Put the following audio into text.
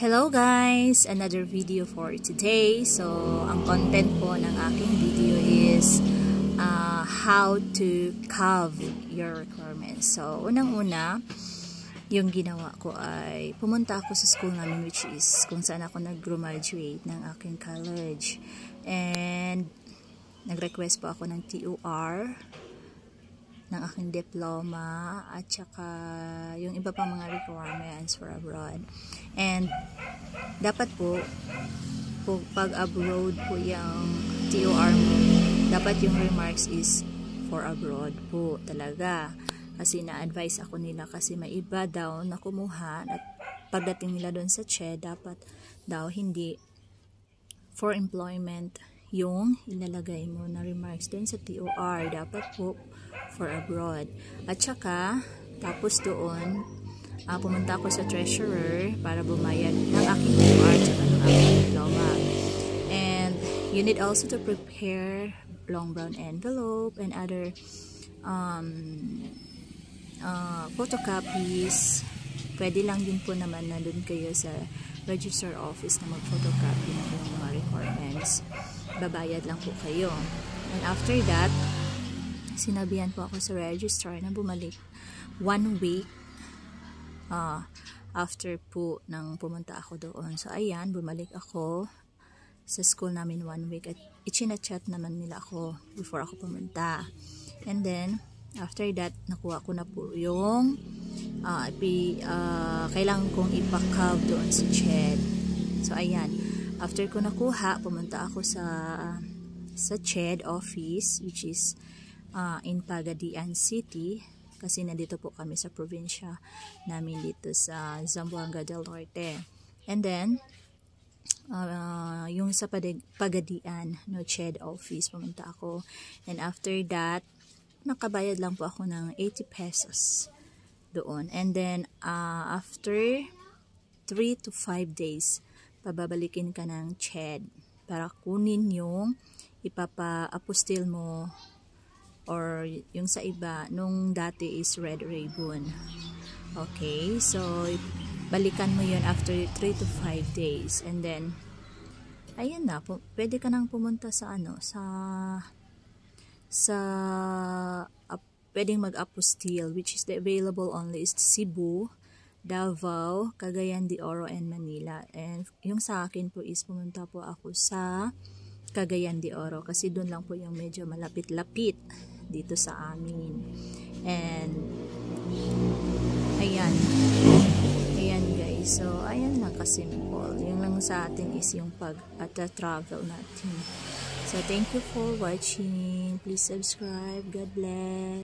Hello guys! Another video for today. So, ang content po ng aking video is how to calve your requirements. So, unang-una, yung ginawa ko ay pumunta ako sa school namin, which is kung saan ako nag-graduate ng aking college. And nag-request po ako ng TOR ng aking diploma at saka yung iba pang mga requirements for abroad. And dapat po pag abroad po yung TOR mo, dapat yung remarks is for abroad po talaga. Kasi na-advise ako nila kasi may iba daw na kumuha at pagdating nila doon sa CHED, dapat daw hindi for employment yung ilalagay mo na remarks doon sa TOR, dapat po for abroad. At saka tapos doon pumunta ako sa treasurer para bumayad ng aking TOR at saka ng aking diploma. And you need also to prepare long brown envelope and other photocopies. Pwede lang din po naman na doon kayo sa register office na mag-photocopy ng mga requirements. Babayad lang po kayo. And after that, sinabihan po ako sa registrar na bumalik 1 week after po nang pumunta ako doon. So ayan, bumalik ako sa school namin 1 week at ichinachat naman nila ako before ako pumunta. And then after that, nakuha ko na po yung kailangan kong ipa-calve doon sa CHED. So ayan, after ko nakuha, pumunta ako sa CHED office, which is in Pagadian City, kasi nandito po kami sa probinsya namin dito sa Zamboanga del Norte. And then yung sa Pagadian CHED office, pumunta ako. And after that, nakabayad lang po ako ng 80 pesos doon. And then after 3 to 5 days, pababalikin ka ng CHED para kunin yung ipapa-apostil mo, or yung sa iba nung dati is Red Ribbon. Okay, so balikan mo yun after 3 to 5 days. And then ayan na, pwede ka nang pumunta sa pwedeng mag-apostil, which is available only is Cebu, Davao, Cagayan de Oro, and Manila. And yung sa akin po is pumunta po ako sa Cagayan de Oro kasi doon lang po yung medyo malapit-lapit dito sa amin. And ayan guys, so ayan na kasimple. Yung lang sa atin is yung pag-travel natin. So thank you for watching. Please subscribe. God bless.